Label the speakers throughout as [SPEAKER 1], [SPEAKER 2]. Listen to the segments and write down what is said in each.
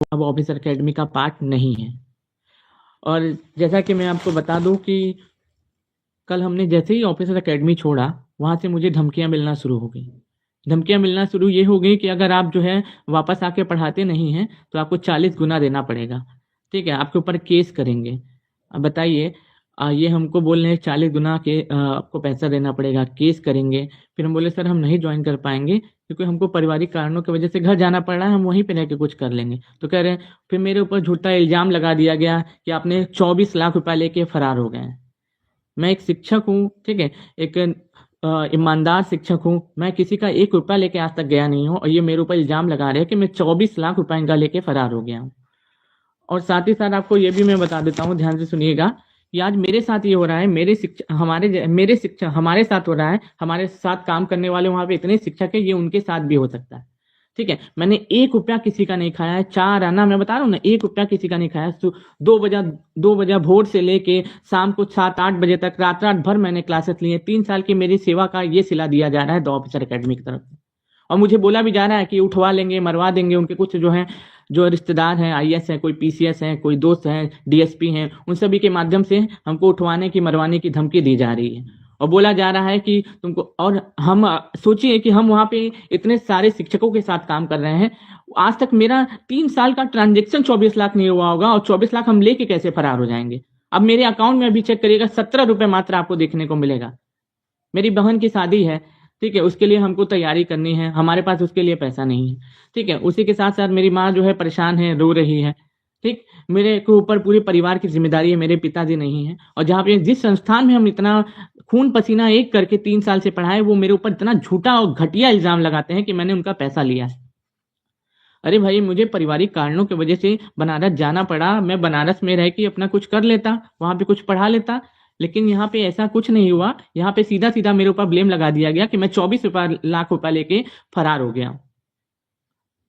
[SPEAKER 1] अब officer academy का part नहीं है। और जैसा कि मैं आपको बता दूं कि कल हमने जैसे ही ऑफिसर अकेडमी छोड़ा, वहां से मुझे धमकियां मिलना शुरू हो गई। धमकियां मिलना शुरू ये हो गई कि अगर आप जो है वापस आके पढ़ाते नहीं हैं तो आपको 40 गुना देना पड़ेगा। ठीक है, आपके ऊपर केस करेंगे। अब बताइए, ये हमको बोल रहे हैं 40 गुना के आपको पैसा देना पड़ेगा, केस करेंगे। फिर हम बोले सर हम नहीं ज्वाइन कर पाएंगे क्योंकि हमको पारिवारिक कारणों की वजह से घर जाना पड़ रहा है, हम वहीं पे रह के कुछ कर लेंगे। तो कह रहे हैं, फिर मेरे ऊपर झूठा इल्जाम लगा दिया गया कि आपने 24 लाख रुपया लेके फरार हो गए हैं। मैं एक शिक्षक हूँ, ठीक है, एक ईमानदार शिक्षक हूँ। मैं किसी का 1 रुपया लेके आज तक गया नहीं हूँ और ये मेरे ऊपर इल्जाम लगा रहे हैं कि मैं 24 लाख रुपया इनका लेके फरार हो गया हूँ। और साथ ही साथ आपको ये भी मैं बता देता हूँ, ध्यान से सुनिएगा, कि आज मेरे साथ ये हो रहा है, मेरे शिक्षक हमारे साथ हो रहा है, हमारे साथ काम करने वाले वहां पे इतने शिक्षक है, ये उनके साथ भी हो सकता है। ठीक है, मैंने 1 रुपया किसी का नहीं खाया है। 4 आना, मैं बता रहा हूँ ना, 1 रुपया किसी का नहीं खाया। 2 बजे भोर से लेके शाम को 7-8 बजे तक रात रात भर मैंने क्लासेस ली है। 3 साल की मेरी सेवा का ये सिला दिया जा रहा है द ऑफिसर अकेडमी की तरफ से। और मुझे बोला भी जा रहा है कि उठवा लेंगे, मरवा देंगे। उनके कुछ जो है, जो रिश्तेदार हैं, आईएएस हैं, कोई पीसीएस हैं, कोई दोस्त हैं, डीएसपी हैं, उन सभी के माध्यम से हमको उठवाने की, मरवाने की धमकी दी जा रही है। और बोला जा रहा है कि तुमको, और हम सोचिए कि हम वहां पे इतने सारे शिक्षकों के साथ काम कर रहे हैं। आज तक मेरा 3 साल का ट्रांजेक्शन 24 लाख नहीं हुआ होगा, और 24 लाख हम लेके कैसे फरार हो जाएंगे। अब मेरे अकाउंट में अभी चेक करिएगा, 17 रुपए मात्र आपको देखने को मिलेगा। मेरी बहन की शादी है, ठीक है, उसके लिए हमको तैयारी करनी है, हमारे पास उसके लिए पैसा नहीं है। ठीक है, उसी के साथ साथ मेरी माँ जो है परेशान है, रो रही है। ठीक, मेरे के ऊपर पूरे परिवार की जिम्मेदारी है, मेरे पिताजी नहीं है। और जहाँ पे जिस संस्थान में हम इतना खून पसीना एक करके 3 साल से पढ़ाए, वो मेरे ऊपर इतना झूठा और घटिया इल्जाम लगाते हैं कि मैंने उनका पैसा लिया है। अरे भाई, मुझे पारिवारिक कारणों की वजह से बनारस जाना पड़ा। मैं बनारस में रह के अपना कुछ कर लेता, वहां पे कुछ पढ़ा लेता। लेकिन यहाँ पे ऐसा कुछ नहीं हुआ। यहाँ पे सीधा सीधा मेरे ऊपर ब्लेम लगा दिया गया कि मैं 24 लाख रुपया लेके फरार हो गया।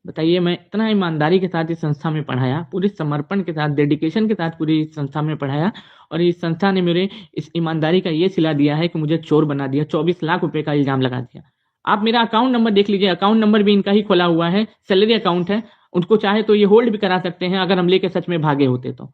[SPEAKER 1] बताइए, मैं इतना ईमानदारी के साथ इस संस्था में पढ़ाया, पूरे समर्पण के साथ, डेडिकेशन के साथ पूरी इस संस्था में पढ़ाया, और इस संस्था ने मेरे इस ईमानदारी का ये सिला दिया है कि मुझे चोर बना दिया, 24 लाख रुपए का इल्जाम लगा दिया। आप मेरा अकाउंट नंबर देख लीजिए, अकाउंट नंबर भी इनका ही खोला हुआ है, सैलरी अकाउंट है। उनको चाहे तो ये होल्ड भी करा सकते हैं अगर हम लेके सच में भागे होते तो।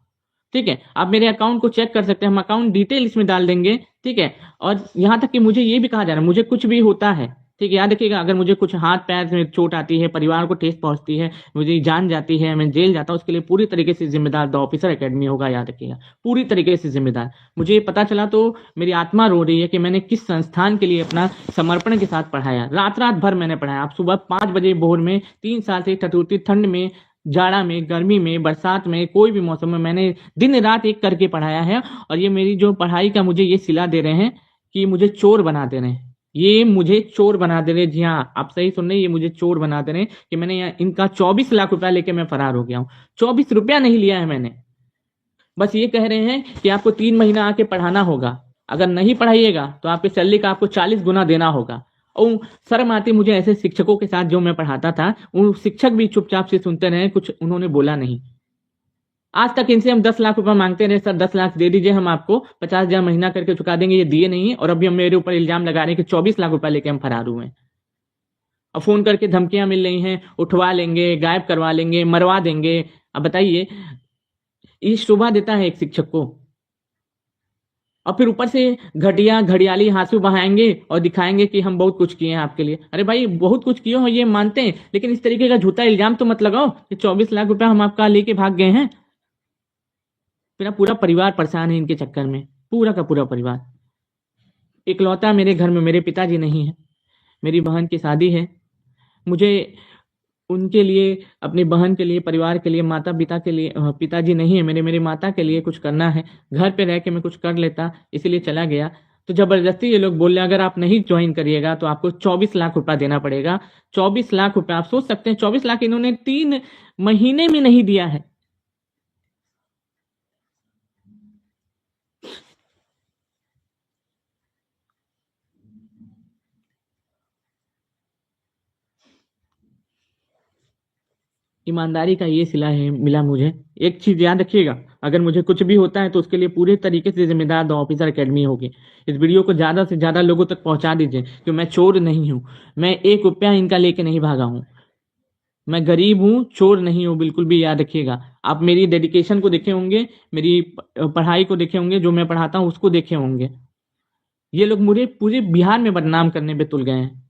[SPEAKER 1] ठीक है, आप मेरे अकाउंट को चेक कर सकते हैं, हम अकाउंट डिटेल इसमें डाल देंगे। ठीक है, और यहाँ तक कि मुझे ये भी कहा जा रहा है, मुझे कुछ भी होता है, ठीक है, याद रखिएगा, अगर मुझे कुछ हाथ पैर में चोट आती है, परिवार को ठेस पहुंचती है, मुझे जान जाती है, मैं जेल जाता हूँ, उसके लिए पूरी तरीके से जिम्मेदार द ऑफिसर अकेडमी होगा, याद रखिएगा, पूरी तरीके से जिम्मेदार। मुझे ये पता चला तो मेरी आत्मा रो रही है कि मैंने किस संस्थान के लिए अपना समर्पण के साथ पढ़ाया। रात रात भर मैंने पढ़ाया। आप सुबह 5 बजे भोर में, 3 साल से ठठुरती ठंड में, जाड़ा में, गर्मी में, बरसात में, कोई भी मौसम में मैंने दिन रात एक करके पढ़ाया है। और ये मेरी जो पढ़ाई का मुझे ये सिला दे रहे हैं कि मुझे चोर बना दे रहे हैं, ये मुझे चोर बना दे रहे हैं। जी हाँ, आप सही सुन रहे हैं, ये मुझे चोर बना दे रहे हैं कि मैंने इनका 24 लाख रुपया लेके मैं फरार हो गया हूँ। 24 रुपया नहीं लिया है मैंने। बस ये कह रहे हैं कि आपको 3 महीना आके पढ़ाना होगा, अगर नहीं पढ़ाइएगा तो आपके सैलरी का आपको 40 गुना देना होगा। और शर्म आती मुझे ऐसे शिक्षकों के साथ जो मैं पढ़ाता था। उन शिक्षक भी चुपचाप से सुनते रहे, कुछ उन्होंने बोला नहीं। आज तक इनसे हम 10 लाख रुपया मांगते रहे, सर 10 लाख दे दीजिए, हम आपको 50,000 महीना करके चुका देंगे, ये दिए नहीं है। और अभी हम मेरे ऊपर इल्जाम लगा रहे हैं कि 24 लाख रुपया लेके हम फरार हुए हैं। अब फोन करके धमकियां मिल रही हैं, उठवा लेंगे, गायब करवा लेंगे, मरवा देंगे। अब बताइए, ये शोभा देता है एक शिक्षक को? और फिर ऊपर से घटिया घड़ियाली आंसू बहाएंगे और दिखाएंगे कि हम बहुत कुछ किए हैं आपके लिए। अरे भाई, बहुत कुछ किए हो ये मानते हैं, लेकिन इस तरीके का झूठा इल्जाम तो मत लगाओ कि 24 लाख रुपया हम आपका लेके भाग गए हैं। मेरा पूरा परिवार परेशान है इनके चक्कर में, पूरा का पूरा परिवार। इकलौता मेरे घर में मेरे पिताजी नहीं है, मेरी बहन की शादी है। मुझे उनके लिए, अपनी बहन के लिए, परिवार के लिए, माता पिता के लिए, पिताजी नहीं है मेरे, मेरी माता के लिए कुछ करना है। घर पे रह के मैं कुछ कर लेता, इसीलिए चला गया। तो जबरदस्ती ये लोग बोल रहे हैं अगर आप नहीं ज्वाइन करिएगा तो आपको 24 लाख रुपया देना पड़ेगा। 24 लाख रुपया, आप सोच सकते हैं, 24 लाख इन्होंने 3 महीने में नहीं दिया है। ईमानदारी का ये सिला है मिला मुझे। एक चीज याद रखिएगा, अगर मुझे कुछ भी होता है तो उसके लिए पूरे तरीके से जिम्मेदार द ऑफिसर अकेडमी होगी। इस वीडियो को ज्यादा से ज्यादा लोगों तक पहुंचा दीजिए कि मैं चोर नहीं हूं, मैं 1 रुपया इनका लेके नहीं भागा हूं। मैं गरीब हूँ, चोर नहीं हूँ, बिल्कुल भी याद रखिएगा। आप मेरी डेडिकेशन को देखे होंगे, मेरी पढ़ाई को देखे होंगे, जो मैं पढ़ाता हूँ उसको देखे होंगे। ये लोग मुझे पूरे बिहार में बदनाम करने पे तुल गए हैं।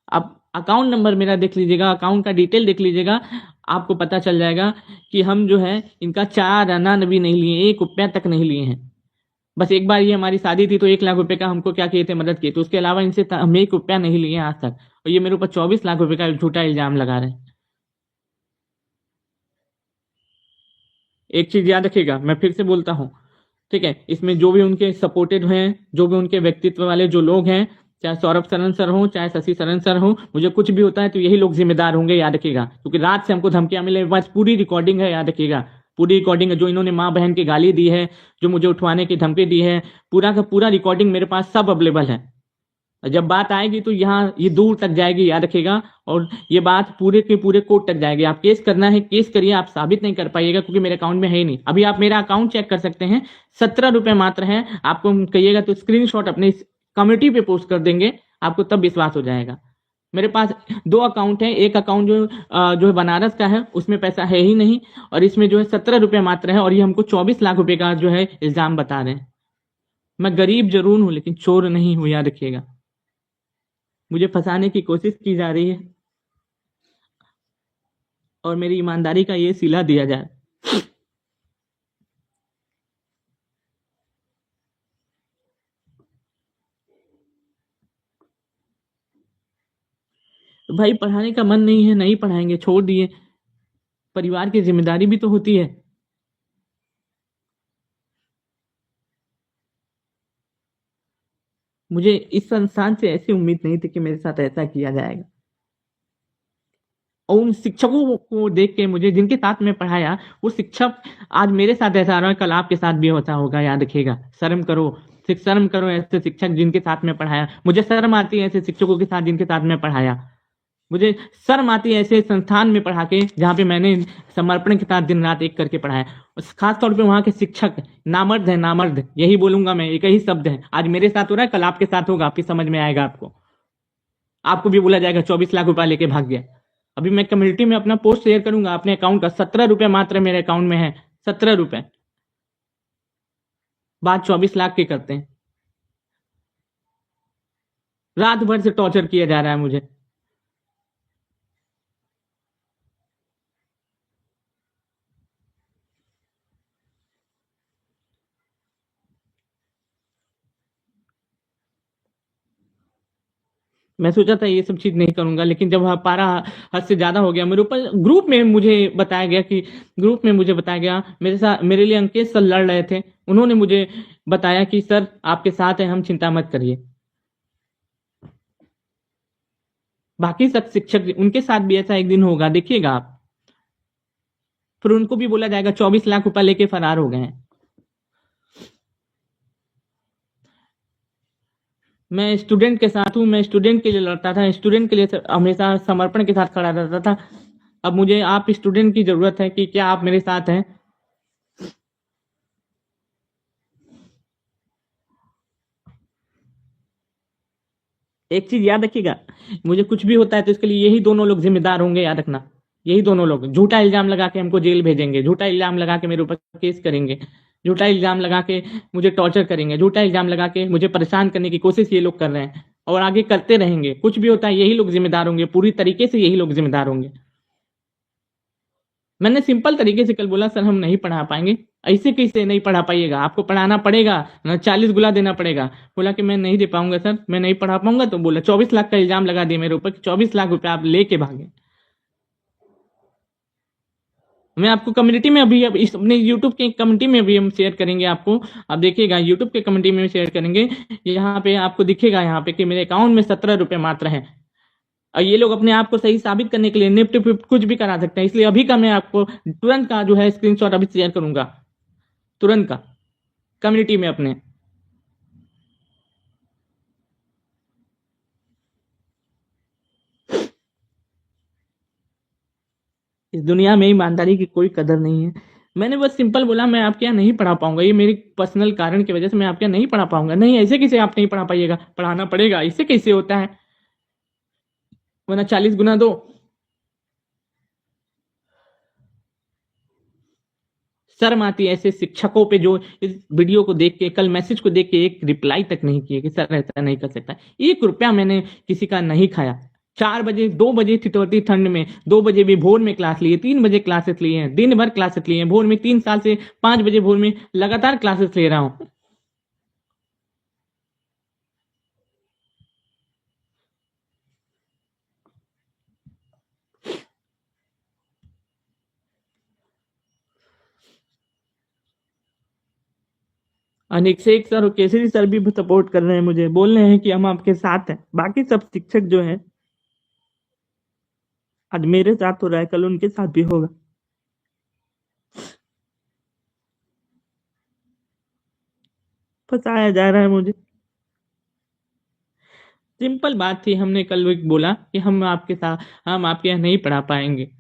[SPEAKER 1] आप अकाउंट नंबर मेरा देख लीजिएगा, अकाउंट का डिटेल देख लीजिएगा, आपको पता चल जाएगा कि हम जो है इनका 4 आना भी नहीं लिए, 1 रुपया तक नहीं लिए हैं। बस एक बार ये हमारी शादी थी तो 1 लाख रुपए का हमको क्या किए थे, मदद किए थे। उसके अलावा इनसे हम 1 रुपया नहीं लिए आज तक, और ये मेरे ऊपर 24 लाख रुपए का झूठा इल्जाम लगा रहे हैं। एक चीज याद रखिएगा, मैं फिर से बोलता हूँ, ठीक है, इसमें जो भी उनके सपोर्टेड हैं, जो भी उनके व्यक्तित्व वाले जो लोग हैं, चाहे सौरभ सरन सर हो, चाहे शशि सरन सर हो, मुझे कुछ भी होता है तो यही लोग जिम्मेदार होंगे, याद रखिएगा। क्योंकि रात से हमको धमकियां मिले, बस पूरी रिकॉर्डिंग है, याद रखिएगा। पूरी रिकॉर्डिंग है, जो इन्होंने माँ बहन की गाली दी है, जो मुझे उठवाने की धमकी दी है, पूरा का पूरा रिकॉर्डिंग मेरे पास सब अवेलेबल है। जब बात आएगी तो यहाँ ये दूर तक जाएगी, याद रखिएगा। और ये बात पूरे के पूरे कोर्ट तक जाएगी। आप केस करना है, केस करिए, आप साबित नहीं कर पाइएगा क्योंकि मेरे अकाउंट में है ही नहीं। अभी आप मेरा अकाउंट चेक कर सकते हैं, 17 रुपए मात्र है। आपको कहिएगा तो स्क्रीनशॉट अपने कम्युनिटी पे पोस्ट कर देंगे, आपको तब विश्वास हो जाएगा। मेरे पास 2 अकाउंट है, एक अकाउंट जो है बनारस का है, उसमें पैसा है ही नहीं, और इसमें जो है 17 रुपए मात्र है, और ये हमको 24 लाख रुपए का जो है इल्जाम बता रहे हैं। मैं गरीब जरूर हूं लेकिन चोर नहीं हूं, याद रखिएगा। मुझे फंसाने की कोशिश की जा रही है और मेरी ईमानदारी का ये सिला दिया जाए। भाई पढ़ाने का मन नहीं है, नहीं पढ़ाएंगे, छोड़ दिए। परिवार की जिम्मेदारी भी तो होती है। मुझे इस संस्थान से ऐसी उम्मीद नहीं थी कि मेरे साथ ऐसा किया जाएगा। और उन शिक्षकों को देख के मुझे, जिनके साथ मैं पढ़ाया, वो शिक्षक आज मेरे साथ ऐसा रहा है, कल आपके साथ भी होता होगा, याद रखिएगा। शर्म करो, शर्म करो ऐसे शिक्षक जिनके साथ मैं पढ़ाया। मुझे शर्म आती है ऐसे शिक्षकों के साथ जिनके साथ मैं पढ़ाया। मुझे शर्म आती है ऐसे संस्थान में पढ़ा के जहाँ पे मैंने समर्पण के साथ दिन रात एक करके पढ़ाया। खास तौर पे वहाँ के शिक्षक नामर्द है, नामर्द, यही बोलूंगा मैं, एक ही शब्द है। आज मेरे साथ हो रहा है, कल आपके साथ होगा, आपकी समझ में आएगा। आपको भी बोला जाएगा 24 लाख रुपया लेके भाग गया। अभी मैं कम्युनिटी में अपना पोस्ट शेयर करूंगा अपने अकाउंट का, 17 रुपए मात्र मेरे अकाउंट में है, 17 रुपए। बात 24 लाख की करते हैं। रात भर से टॉर्चर किया जा रहा है मुझे। मैं सोचा था ये सब चीज नहीं करूंगा, लेकिन जब पारा हद से ज्यादा हो गया मेरे ऊपर, ग्रुप में मुझे बताया गया, मेरे साथ मेरे लिए अंकेश सर लड़ रहे थे, उन्होंने मुझे बताया कि सर आपके साथ है, हम चिंता मत करिए। बाकी सब शिक्षक, उनके साथ भी ऐसा एक दिन होगा, देखिएगा आप। फिर उनको भी बोला जाएगा 24 लाख रुपया लेके फरार हो गए हैं। मैं स्टूडेंट के साथ हूँ, मैं स्टूडेंट के लिए लड़ता था, स्टूडेंट के लिए हमेशा समर्पण के साथ खड़ा रहता था। अब मुझे आप स्टूडेंट की जरूरत है कि क्या आप मेरे साथ हैं? एक चीज याद रखिएगा, मुझे कुछ भी होता है तो इसके लिए यही दोनों लोग जिम्मेदार होंगे, याद रखना। यही दोनों लोग झूठा इल्जाम लगा के हमको जेल भेजेंगे, झूठा इल्जाम लगा के मेरे ऊपर केस करेंगे, झूठा इल्जाम लगा के मुझे टॉर्चर करेंगे, झूठा इल्जाम लगा के मुझे परेशान करने की कोशिश ये लोग कर रहे हैं और आगे करते रहेंगे। कुछ भी होता है यही लोग जिम्मेदार होंगे, पूरी तरीके से यही लोग जिम्मेदार होंगे। मैंने सिंपल तरीके से कल बोला, सर हम नहीं पढ़ा पाएंगे। ऐसे कैसे नहीं पढ़ा पाइएगा, आपको पढ़ाना पड़ेगा ना, 40 गुना देना पड़ेगा। बोला कि मैं नहीं दे पाऊंगा सर, मैं नहीं पढ़ा पाऊंगा। तो बोला 24 लाख का इल्जाम लगा दिया मेरे ऊपर, 24 लाख रुपए आप लेके भागे। मैं आपको कम्युनिटी में अभी, अब इस अपने यूट्यूब के कम्युनिटी में भी हम शेयर करेंगे आपको। आप देखिएगा यूट्यूब के कम्युनिटी में शेयर करेंगे, यहाँ पे आपको दिखेगा यहाँ पे कि मेरे अकाउंट में 17 रुपए मात्र है। और ये लोग अपने आप को सही साबित करने के लिए निफ्ट फिफ्ट कुछ भी करा सकते हैं। इसलिए अभी का मैं आपको तुरंत का जो है स्क्रीनशॉट अभी शेयर करूंगा, तुरंत का, कम्युनिटी में अपने। इस दुनिया में ईमानदारी की कोई कदर नहीं है। मैंने बस सिंपल बोला मैं आपके यहाँ नहीं पढ़ा पाऊंगा, ये मेरी पर्सनल कारण की वजह से मैं आपके यहाँ नहीं पढ़ा पाऊंगा। नहीं, ऐसे कैसे आप नहीं पढ़ा पाइएगा, पढ़ाना पड़ेगा, इससे कैसे होता है? वरना 40 गुना दो। शर्म आती है ऐसे शिक्षकों पे जो इस वीडियो को देख के, कल मैसेज को देख के एक रिप्लाई तक नहीं किए कि सर ऐसा नहीं कर सकता। 1 रुपया मैंने किसी का नहीं खाया। 4 बजे 2 बजे ठिठुरती ठंड में 2 बजे भी भोर में क्लास लिए, 3 बजे क्लासेस लिए हैं, दिन भर क्लासेस लिए हैं, भोर में 3 साल से 5 बजे भोर में लगातार क्लासेस ले रहा हूं। अनेक से एक सर और केसरी सर भी सपोर्ट कर रहे हैं मुझे, बोल रहे हैं कि हम आपके साथ हैं। बाकी सब शिक्षक जो हैं, आज मेरे साथ हो रहा है, कल उनके साथ भी होगा। फंसाया जा रहा है मुझे। सिंपल बात थी, हमने कल एक बोला कि हम आपके यहाँ नहीं पढ़ा पाएंगे।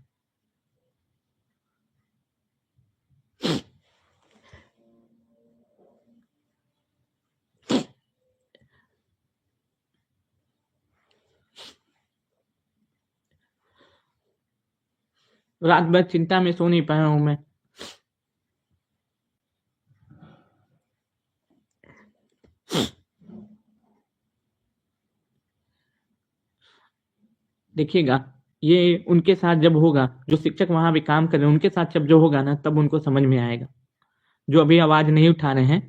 [SPEAKER 1] रात भर चिंता में सो नहीं पाया हूं मैं। देखिएगा, ये उनके साथ जब होगा, जो शिक्षक वहां भी काम कर रहे हैं उनके साथ जब जो होगा ना, तब उनको समझ में आएगा, जो अभी आवाज नहीं उठा रहे हैं।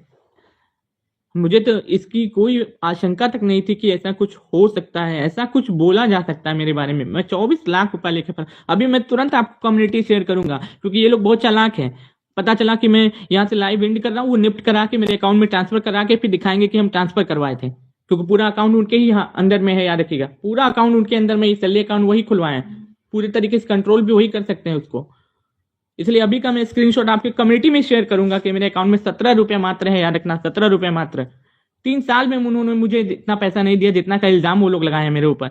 [SPEAKER 1] मुझे तो इसकी कोई आशंका तक नहीं थी कि ऐसा कुछ हो सकता है, ऐसा कुछ बोला जा सकता है मेरे बारे में। मैं 24 लाख रुपए लेके अभी मैं तुरंत आपको कम्युनिटी शेयर करूंगा, क्योंकि ये लोग बहुत चालाक हैं। पता चला कि मैं यहाँ से लाइव एंड कर रहा हूँ, वो निफ्ट करा के मेरे अकाउंट में ट्रांसफर करा के फिर दिखाएंगे कि हम ट्रांसफर करवाए थे, क्योंकि पूरा अकाउंट उनके ही अंदर में है। याद रखिएगा, पूरा अकाउंट उनके अंदर में, सैलरी अकाउंट वही खुलवाए हैं, पूरे तरीके से कंट्रोल भी वही कर सकते हैं उसको। इसलिए अभी का मैं स्क्रीनशॉट आपके कम्युनिटी में शेयर करूंगा कि मेरे अकाउंट में 17 रुपए मात्र है। याद रखना, 17 रुपए मात्र। 3 साल में उन्होंने मुझे इतना पैसा नहीं दिया जितना का इल्जाम वो लोग लगाए हैं मेरे ऊपर।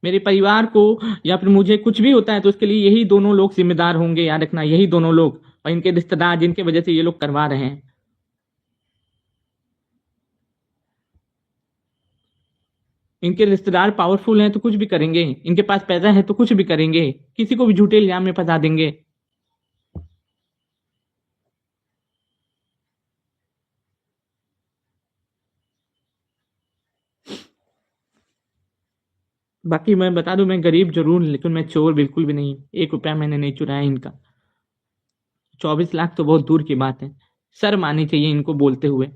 [SPEAKER 1] मेरे परिवार को या फिर मुझे कुछ भी होता है तो उसके लिए यही दोनों लोग जिम्मेदार होंगे। याद रखना, यही दोनों लोग और इनके रिश्तेदार, जिनके वजह से ये लोग करवा रहे हैं। इनके रिश्तेदार पावरफुल हैं तो कुछ भी करेंगे, इनके पास पैसा है तो कुछ भी करेंगे, किसी को भी झूठे इल्जाम में फंसा देंगे। बाकी मैं बता दूं, मैं गरीब जरूर, लेकिन मैं चोर बिल्कुल भी नहीं। 1 रुपया मैंने नहीं चुराया इनका। 24 लाख तो बहुत दूर की बात है। शर्म आनी चाहिए इनको बोलते हुए।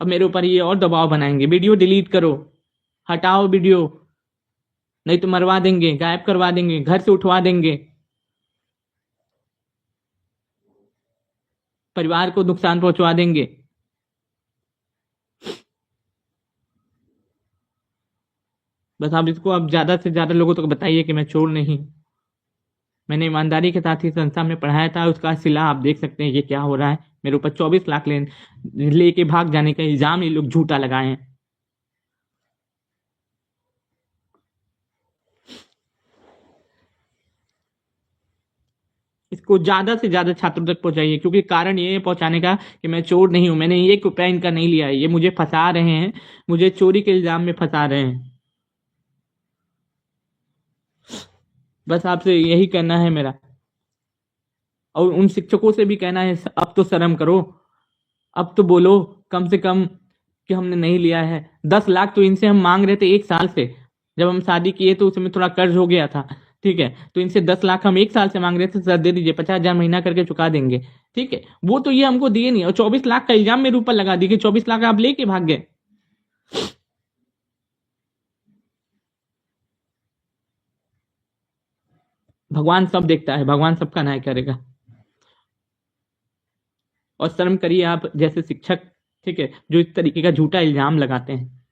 [SPEAKER 1] अब मेरे ऊपर ये और दबाव बनाएंगे, वीडियो डिलीट करो, हटाओ वीडियो, नहीं तो मरवा देंगे, गायब करवा देंगे, घर से उठवा देंगे, परिवार को नुकसान पहुंचवा देंगे। बस आप इसको अब ज्यादा से ज्यादा लोगों तक बताइए कि मैं चोर नहीं। मैंने ईमानदारी के साथ ही संस्था में पढ़ाया था, उसका सिला आप देख सकते हैं ये क्या हो रहा है। मेरे ऊपर 24 लाख लेके भाग जाने का इल्जाम ये लोग झूठा लगाए हैं। इसको ज्यादा से ज्यादा छात्रों तक पहुंचाइए, क्योंकि कारण ये है पहुंचाने का कि मैं चोर नहीं हूं। मैंने 1 रुपया इनका नहीं लिया है, ये मुझे फंसा रहे हैं, मुझे चोरी के इल्जाम में फंसा रहे हैं। बस आपसे यही कहना है मेरा, और उन शिक्षकों से भी कहना है, अब तो शर्म करो, अब तो बोलो कम से कम कि हमने नहीं लिया है। 10 लाख तो इनसे हम मांग रहे थे 1 साल से। जब हम शादी किए तो उसमें थोड़ा कर्ज हो गया था, ठीक है, तो इनसे 10 लाख हम 1 साल से मांग रहे थे, सर दे दीजिए, 50,000 महीना करके चुका देंगे, ठीक है। वो तो ये हमको दिए नहीं, और 24 लाख का इल्जाम मेरे ऊपर लगा दिए कि 24 लाख आप लेके भाग गए। भगवान सब देखता है, भगवान सबका न्याय करेगा। और शर्म करिए आप जैसे शिक्षक, ठीक है, जो इस तरीके का झूठा इल्जाम लगाते हैं।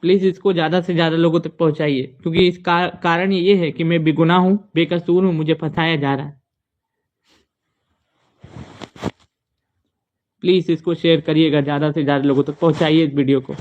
[SPEAKER 1] प्लीज इसको ज्यादा से ज्यादा लोगों तक पहुंचाइए, क्योंकि इसका कारण ये है कि मैं बेगुनाह हूं, बेकसूर हूं, मुझे फंसाया जा रहा है। प्लीज इसको शेयर करिएगा, ज्यादा से ज्यादा लोगों तक पहुंचाइए इस वीडियो को।